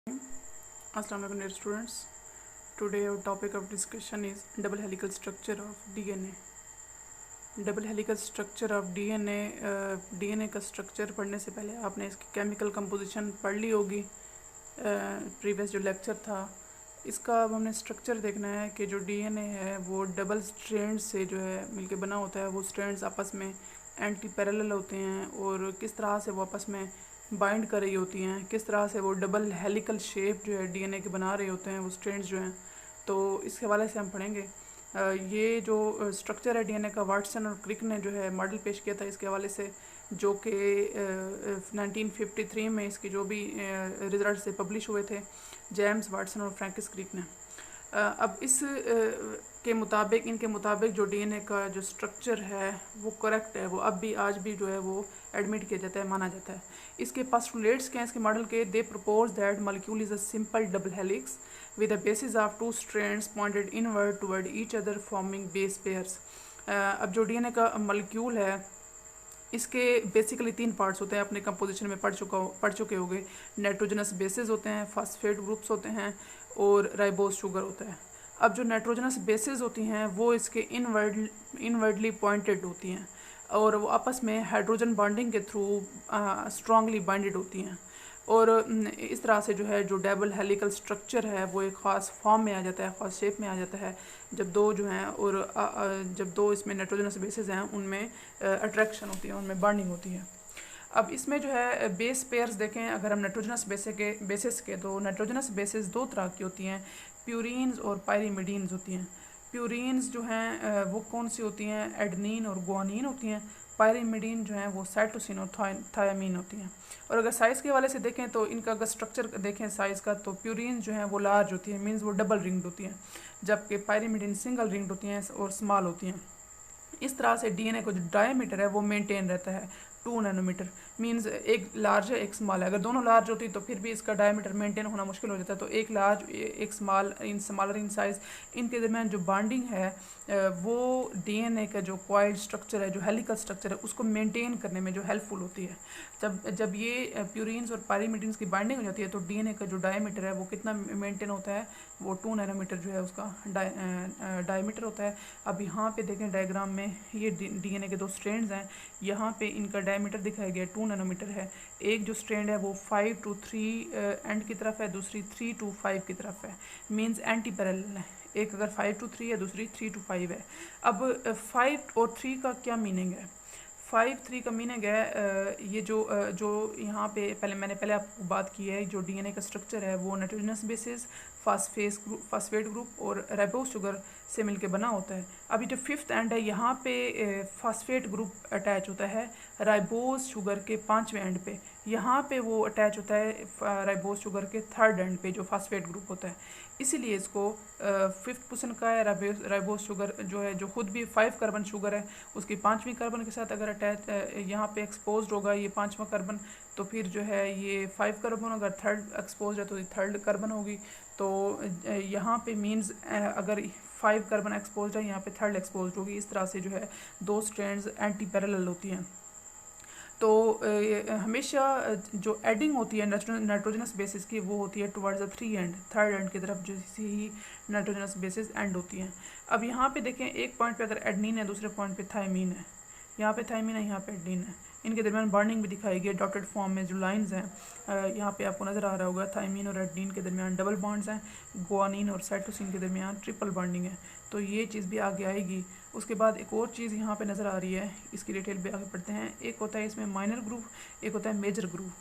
Assalamu alaikum dear students. Today our topic of discussion is double helical structure of DNA. Double helical structure of DNA DNA का structure पढ़ने से पहले आपने इसकी chemical composition पढ़ ली होगी। प्रीवियस जो लेक्चर था इसका अब हमने स्ट्रक्चर देखना है कि जो डीएनए है वो डबल स्ट्रैंड से जो है मिलके बना होता है। वो स्ट्रैंड्स आपस में एंटी पैरेलल होते हैं और किस तरह से वो आपस में बाइंड कर रही होती हैं, किस तरह से वो डबल हेलिकल शेप जो है डीएनए के बना रहे होते हैं वो स्ट्रैंड्स जो हैं। तो इसके हवाले से हम पढ़ेंगे। ये जो स्ट्रक्चर है डीएनए का वाटसन और क्रिक ने जो है मॉडल पेश किया था इसके हवाले से, जो कि 1953 में इसकी जो भी रिजल्ट से पब्लिश हुए थे जेम्स वाटसन और फ्रैंकिस क्रिक ने। अब इस के मुताबिक इनके मुताबिक जो डीएनए का जो स्ट्रक्चर है वो करेक्ट है, वो अब भी आज भी जो है वो एडमिट किया जाता है, माना जाता है। इसके पोस्टुलेट्स क्या हैं इसके मॉडल के? They propose that molecule is a simple double helix with a basis of two strands pointed inward toward each other forming base pairs। अब जो डीएनए का मॉलिक्यूल है इसके बेसिकली 3 पार्ट्स होते हैं, अपने कंपोजिशन में पढ़ चुके होंगे। नाइट्रोजनस बेसेस होते हैं, फास्फेट ग्रुप्स होते हैं और राइबोस शुगर होता है। अब जो नाइट्रोजनस बेसेस होती हैं वो इसके इनवर्डली पॉइंटेड होती हैं और वो आपस में हाइड्रोजन बॉन्डिंग के थ्रू स्ट्रांगली बाइंडेड होती हैं और इस तरह से जो है जो डबल हेलिकल स्ट्रक्चर है वो एक ख़ास फॉर्म में आ जाता है, ख़ास शेप में आ जाता है जब दो जो हैं और जब दो इसमें नाइट्रोजनस बेसेस हैं उनमें अट्रैक्शन होती है, उनमें बॉन्डिंग होती है। अब इसमें जो है बेस पेयर्स देखें अगर हम नाइट्रोजनस बेसिस के तो नाइट्रोजनस बेसिस 2 तरह की होती हैं, प्यूरीन्स और पायरीमिडीन्स होती हैं। प्यूरीन्स जो हैं वो कौन सी होती हैं? एडनिन और गुआनिन होती हैं। पायरीमिडीन जो हैं वो साइटोसिन और थायामीन होती हैं। और अगर साइज़ के हवाले से देखें तो इनका अगर स्ट्रक्चर देखें साइज़ का तो प्यूरीन जो हैं वो लार्ज होती है, मीन्स वो डबल रिंग्ड होती हैं, जबकि पायरीमिडीन सिंगल रिंग्ड होती हैं और स्मॉल होती हैं। इस तरह से डीएनए का जो डायमीटर है वो मेंटेन रहता है 2 नैनोमीटर, मीन्स एक लार्ज है एक स्मॉल है। अगर दोनों लार्ज होती तो फिर भी इसका डायमीटर मेंटेन होना मुश्किल हो जाता है। तो एक लार्ज एक small in smaller in size, इनके दरमियान जो बॉन्डिंग है वो डीएनए का जो कॉइल्ड स्ट्रक्चर है, जो हेलिकल स्ट्रक्चर है, उसको मेंटेन करने में जो हेल्पफुल होती है। जब ये प्यूरीन्स और पायरीमिडीन्स की बाइंडिंग हो जाती है तो डीएनए का जो डायमीटर है वो कितना मेंटेन होता है? वो 2 नैनोमीटर जो है उसका डायमीटर होता है। अब यहाँ पे देखें डायग्राम में ये डीएनए के 2 स्ट्रैंड्स हैं, यहाँ पे इनका डायमीटर दिखाया गया 2 नैनोमीटर है। एक जो स्ट्रैंड है वो 5 to 3 एंड की तरफ है, दूसरी 3 to 5 की तरफ है, मीन्स एंटी पैरेलल है। एक अगर 5 to 3 है, दूसरी 3 to 5 है। अब 5 और 3 का क्या मीनिंग है? 5-3 का मीनिंग है ये जो यहाँ पे मैंने आपको बात की है, जो डीएनए का स्ट्रक्चर है वो नाइट्रोजनस बेसिस, फास्फेट ग्रुप और राइबोस शुगर से मिलके बना होता है। अभी जो 5th एंड है यहाँ पे फास्फेट ग्रुप अटैच होता है राइबोस शुगर के 5वें एंड पे, यहाँ पे वो अटैच होता है राइबोस शुगर के 3rd एंड पे जो फास्फेट ग्रुप होता है। इसीलिए इसको 5th पोजीशन का है राइबोस शुगर जो है, जो खुद भी 5 कार्बन शुगर है, उसकी 5वीं कार्बन के साथ अगर अटैच यहाँ पे एक्सपोज्ड होगा ये 5वां कार्बन तो फिर जो है ये 5 कार्बन, अगर 3rd एक्सपोज है तो ये 3rd कार्बन होगी। तो यहाँ पे मीन्स अगर 5 कार्बन एक्सपोज है यहाँ पे 3rd एक्सपोज होगी। इस तरह से जो है 2 स्ट्रैंड्स एंटी पैरेलल होती हैं। तो हमेशा जो एडिंग होती है नाइट्रोजनस बेसिस की वो होती है टुवर्ड्स द 3rd एंड की तरफ, जैसे ही नाइट्रोजनस बेसिस एंड होती हैं। अब यहाँ पे देखें एक पॉइंट पे अगर एडनिन है, दूसरे पॉइंट पे थायमीन है, यहाँ पे थायमीन है, यहाँ पे एडनिन है। इनके दरमियान बॉन्डिंग भी दिखाई गई है डॉटेड फॉर्म में, जो लाइंस हैं यहाँ पे आपको नज़र आ रहा होगा। थायमीन और एडनिन के दरमियान डबल बॉन्ड्स हैं, गुआनिन और साइटोसिन के दरमियान ट्रिपल बॉन्डिंग है। तो ये चीज़ भी आगे आएगी। उसके बाद एक और चीज़ यहाँ पे नज़र आ रही है, इसकी डिटेल पे आगे पढ़ते हैं। एक होता है इसमें माइनर ग्रुप, एक होता है मेजर ग्रुप।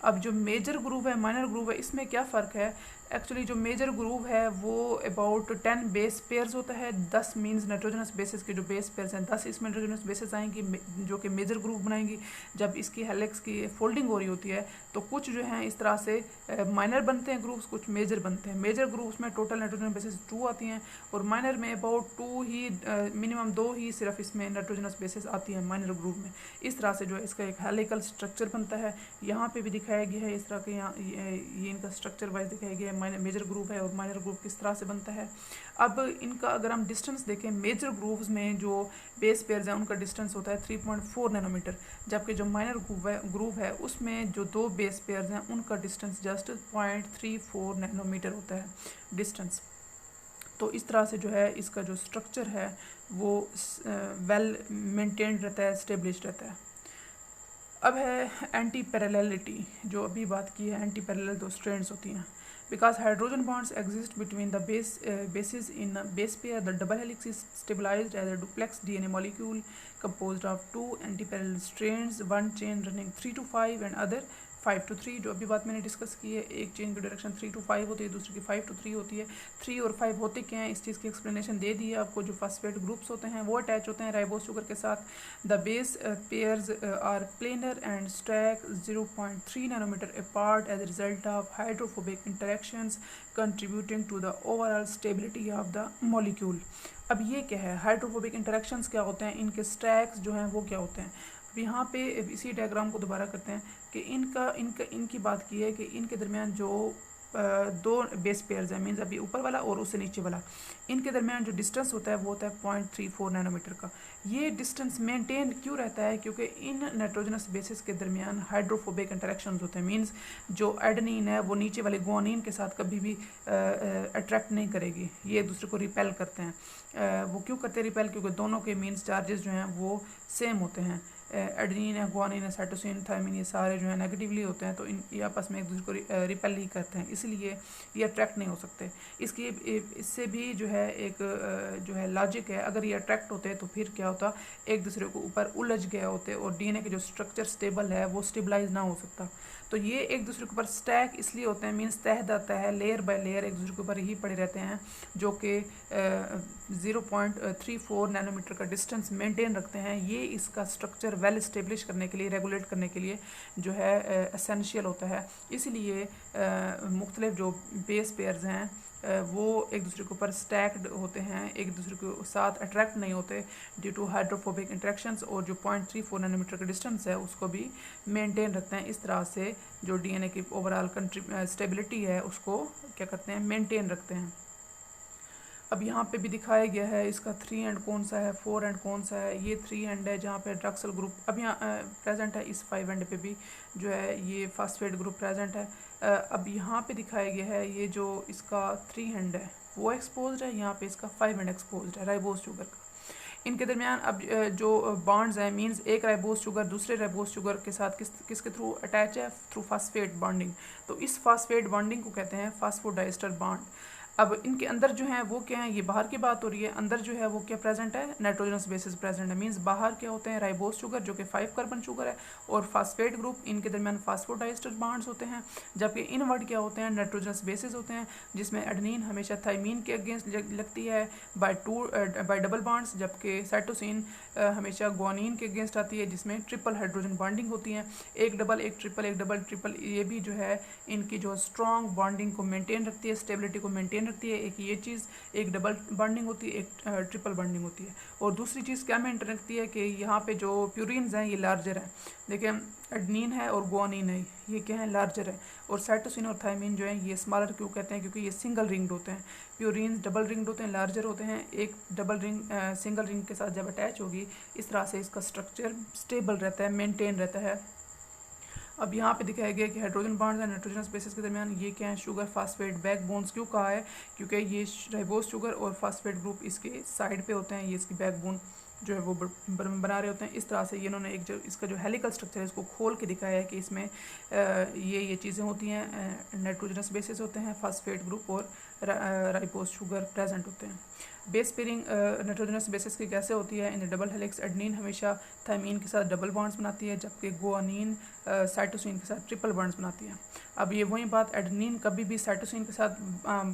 अब जो मेजर ग्रुप है, माइनर ग्रुप है, इसमें क्या फ़र्क है? एक्चुअली जो मेजर ग्रुप है वो अबाउट 10 बेस पेयर्स होता है। 10 मीन्स नाइट्रोजनस बेसिस के जो बेस पेयर्स हैं 10 इसमें नाइट्रोजनस बेसिस आएंगी जो कि मेजर ग्रुप बनाएंगी। जब इसकी हेलिक्स की फोल्डिंग हो रही होती है तो कुछ जो हैं इस तरह से माइनर बनते हैं ग्रुप्स, कुछ मेजर बनते हैं। मेजर ग्रुप्स में टोटल नाइट्रोजन बेसिस 2 आती हैं और माइनर में अबाउट 2 ही मिनिमम 2 ही सिर्फ इसमें नाइट्रोजनस बेसिस आती हैं माइनर ग्रुप में। इस तरह से जो है इसका एक हेलिकल स्ट्रक्चर बनता है। यहाँ पे भी दिखाया दिखाया गया है इस तरह के, यहाँ ये इनका स्ट्रक्चर वाइज दिखाया गया है, मेजर ग्रुप है और माइनर ग्रुप किस तरह से बनता है। अब इनका अगर हम डिस्टेंस देखें, मेजर ग्रुप्स में जो बेस पेयर्स हैं उनका डिस्टेंस होता है 3.4 नैनोमीटर, जबकि जो माइनर ग्रुप है उसमें जो दो बेस पेयर्स हैं उनका डिस्टेंस जस्ट 0.34 नैनोमीटर होता है डिस्टेंस। तो इस तरह से जो है इसका जो स्ट्रक्चर है वो वेल मेंटेन्ड रहता है, स्टेब्लिश्ड रहता है। अब है एंटी पैरेललिटी, जो अभी बात की है, एंटी पैरेलल दो स्ट्रैंड्स होती हैं। Because hydrogen bonds exist between the bases in a base pair, the double helix is stabilized as a duplex DNA molecule composed of two anti-parallel strands, one chain running 3 to 5 and other 5 to 3। जो अभी बात मैंने discuss की है, एक chain की direction 3 to 5 होती है, दूसरी की 5 to 3 होती है। 3 और 5 होते क्या हैं, इस चीज़ की एक्सप्लेनेशन दे दी है आपको। जो फॉस्फेट ग्रुप्स होते हैं वो अटैच होते हैं राइबोस शुगर के साथ। The base pairs are planar and stack 0.3 nanometre apart as a result of hydrophobic interactions contributing to the overall stability of the molecule. अब ये क्या है, हाइड्रोफोबिक इंटरेक्शंस क्या होते हैं, इनके स्टैक्स जो हैं वो क्या होते हैं। अब यहाँ पे इसी डायग्राम को दोबारा करते हैं कि इनकी बात की है कि इनके दरमियान जो दो बेस पेयर्स हैं, मीन्स अभी ऊपर वाला और उससे नीचे वाला, इनके दरमियान जो डिस्टेंस होता है वो होता है 0.34 नैनोमीटर का। ये डिस्टेंस मेंटेन क्यों रहता है, क्योंकि इन नाइट्रोजनस बेसिस के दरमियान हाइड्रोफोबिक इंटरेक्शंस होते हैं। मीन्स जो एडेनिन है वो नीचे वाले गुआनिन के साथ कभी भी अट्रैक्ट नहीं करेगी, ये एक दूसरे को रिपेल करते हैं। वो क्यों करते हैं रिपेल, क्योंकि दोनों के मीन्स चार्जेस जो हैं वो सेम होते हैं। एडेनिन है, गुआनिन है, साइटोसिन, थायमिन, ये सारे जो है नेगेटिवली होते हैं, तो ये आपस में एक दूसरे को रिपेल नहीं करते हैं, इसलिए ये अट्रैक्ट नहीं हो सकते। इससे भी जो है एक जो है लॉजिक है, अगर ये अट्रैक्ट होते तो फिर क्या होता, एक दूसरे को ऊपर उलझ गए होते और डीएनए के जो स्ट्रक्चर स्टेबल है वो स्टेबलाइज ना हो सकता। तो ये एक दूसरे के ऊपर स्टैक इसलिए होते हैं, मीन्स तह दता है, लेयर बाय लेयर एक दूसरे के ऊपर ही पड़े रहते हैं, जो कि 0.34 नैनोमीटर का डिस्टेंस मेंटेन रखते हैं। ये इसका स्ट्रक्चर वेल इस्टेब्लिश करने के लिए, रेगुलेट करने के लिए जो है एसेंशियल होता है। इसलिए मुख्तलिफ जो बेस पेयर्स हैं वो एक दूसरे के ऊपर स्टैक्ड होते हैं, एक दूसरे के साथ अट्रैक्ट नहीं होते ड्यू टू हाइड्रोफोबिक इंटरेक्शंस, और जो 0.34 नैनोमीटर का डिस्टेंस है उसको भी मेंटेन रखते हैं। इस तरह से जो डीएनए की ओवरऑल स्टेबिलिटी है उसको क्या करते हैं, मेंटेन रखते हैं। अब यहाँ पे भी दिखाया गया है इसका 3 एंड कौन सा है, 4 एंड कौन सा है। ये 3 एंड है जहाँ पे हाइड्रॉक्सिल ग्रुप अब यहाँ प्रेजेंट है, इस 5 एंड पे भी जो है ये फास्फेट ग्रुप प्रेजेंट है। अब यहाँ पे दिखाया गया है ये जो इसका 3 एंड है वो एक्सपोज्ड है, यहाँ पे इसका 5 एंड एक्सपोज्ड है राइबोस शुगर का। इनके दरमियान अब जो बॉन्ड्स हैं, मींस एक राइबोस शुगर दूसरे राइबोस शुगर के साथ किसके थ्रू अटैच है, थ्रू फास्फेट बॉन्डिंग। तो इस फास्फेट बॉन्डिंग को कहते हैं फास्फोडाइस्टर बॉन्ड। अब इनके अंदर जो है वो क्या है, ये बाहर की बात हो रही है, अंदर जो है वो क्या प्रेजेंट है, नाइट्रोजनस बेसिस प्रेजेंट है। मींस बाहर क्या होते हैं, राइबोस शुगर जो कि 5 कार्बन शुगर है और फास्फेट ग्रुप, इनके दरमियान फास्फोडाइस्टर बॉन्ड्स होते हैं। जबकि इनवर्ड क्या होते हैं, नाइट्रोजनस बेसिस होते हैं, जिसमें एडेनिन हमेशा थाइमीन के अगेंस्ट लगती है बाय डबल बॉन्ड्स, जबकि साइटोसिन हमेशा गुआनिन के अगेंस्ट आती है, जिसमें ट्रिपल हाइड्रोजन बॉन्डिंग होती है, एक डबल एक ट्रिपल एक डबल ट्रिपल। ये भी जो है इनकी जो स्ट्रॉन्ग बॉन्डिंग को मेंटेन रखती है, स्टेबिलिटी को मेंटेन रखती है। एक ये चीज़, एक डबल बॉन्डिंग होती है, एक ट्रिपल बॉन्डिंग होती है। और दूसरी चीज़ क्या मेंटेन रखती है कि यहाँ पे जो प्यूरिन्स हैं ये लार्जर हैं। देखिए एडेनिन है और गुआनिन है, ये क्या है, लार्जर है। और साइटोसिन और थाइमिन जो है ये स्मॉलर क्यों कहते हैं, क्योंकि ये सिंगल रिंग्ड होते हैं। प्यूरिन्स डबल रिंग्ड होते हैं, लार्जर होते हैं। एक डबल रिंग सिंगल रिंग के साथ जब अटैच होगी, इस तरह से इसका स्ट्रक्चर स्टेबल रहता है, मेंटेन रहता है। अब यहाँ पे दिखाया गया कि hydrogen bonds and nitrogenous bases के दरमियान ये क्या है, शुगर फास्फेट बैकबोन्स क्यों कहा है, क्योंकि ये राइबोस शुगर और फास्फेट ग्रुप इसके साइड पे होते हैं, ये इसकी बैकबोन जो है वो बना रहे होते हैं। इस तरह से ये इन्होंने एक जो इसका जो हेलिकल स्ट्रक्चर है इसको खोल के दिखाया है कि इसमें ये चीज़ें होती हैं, नाइट्रोजनस बेसिस होते हैं, फास्फेट ग्रुप और राइबोस शुगर प्रेजेंट होते हैं। बेस पेयरिंग नाइट्रोजनस बेसिस की कैसे होती है, इन डबल हेलिक्स एडेनिन हमेशा थाइमीन के साथ डबल बॉन्ड्स बनाती है, जबकि गुआनिन साइटोसिन के साथ ट्रिपल बॉन्ड्स बनाती है। अब ये वही बात, एडेनिन कभी भी साइटोसिन के साथ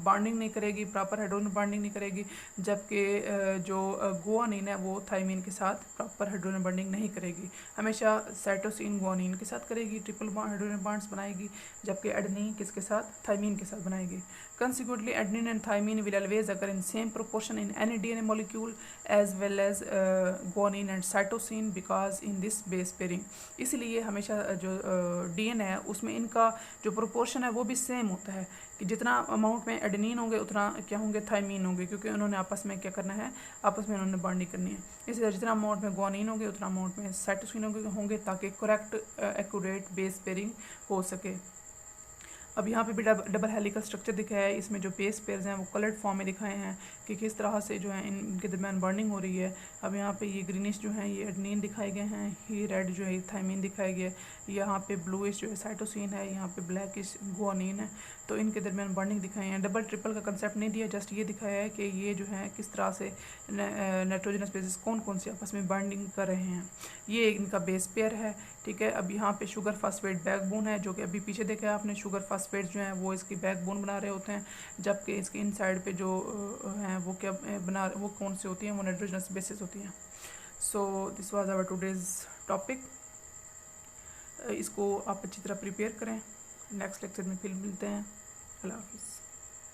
बॉन्डिंग नहीं करेगी, प्रॉपर हाइड्रोजन बॉन्डिंग नहीं करेगी, जबकि जो गुआनिन है वो थाइमीन के साथ प्रॉपर हाइड्रोजन बॉन्डिंग नहीं करेगी, हमेशा साइटोसिन गुआनिन के साथ करेगी, ट्रिपल हाइड्रोजन बॉन्ड्स बनाएगी, जबकि एडेनिन किसके साथ, थाइमीन के साथ बनाएगी। Consequently, adenine and thymine will always occur in same proportion expression in any DNA molecule as well as guanine and cytosine because in this base pairing। इसलिए हमेशा जो DNA है उसमें इनका जो प्रोपोर्शन है वो भी सेम होता है कि जितना अमाउंट में एडेनिन होंगे उतना क्या होंगे, थाइमीन होंगे, क्योंकि उन्होंने आपस में क्या करना है, आपस में उन्होंने बॉन्डिंग करनी है। इसी तरह जितना अमाउंट में गुआनिन होंगे उतना अमाउंट में साइटोसिन होंगे ताकि करेक्ट एक्यूरेट बेस पेयरिंग हो सके। अब यहाँ पे भी डबल हेलिकल स्ट्रक्चर दिखाया है, इसमें जो बेस पेयर्स हैं वो कलर्ड फॉर्म में दिखाए हैं कि किस तरह से जो है इनके दरमियान बॉन्डिंग हो रही है। अब यहाँ पे ये ग्रीनिश जो है ये एडेनिन दिखाए गए हैं, ये रेड जो है ये थाइमीन दिखाए गए, यहाँ पे ब्लूइश जो है साइटोसिन है, यहाँ पे ब्लैकिश गुआनिन है। तो इनके दरमियान बॉन्डिंग दिखाई है। डबल ट्रिपल का कंसेप्ट नहीं दिया, जस्ट ये दिखाया है कि ये जो है किस तरह से नाइट्रोजनस बेसिस कौन कौन से आपस में बॉन्डिंग कर रहे हैं। ये इनका बेस पेयर है, ठीक है। अब यहाँ पे शुगर फास्फेट बैकबोन है, जो कि अभी पीछे देखा है आपने, शुगर फास्फेट जो है वो इसकी बैकबोन बना रहे होते हैं, जबकि इसके इनसाइड पे जो हैं वो क्या वो कौन से होती हैं, वो नाइट्रोजनस बेसिस होती हैं। So this was our today's topic. इसको आप अच्छी तरह प्रिपेयर करें, नेक्स्ट लेक्चर में फिर मिलते हैं। अल्लाह हाफिज़।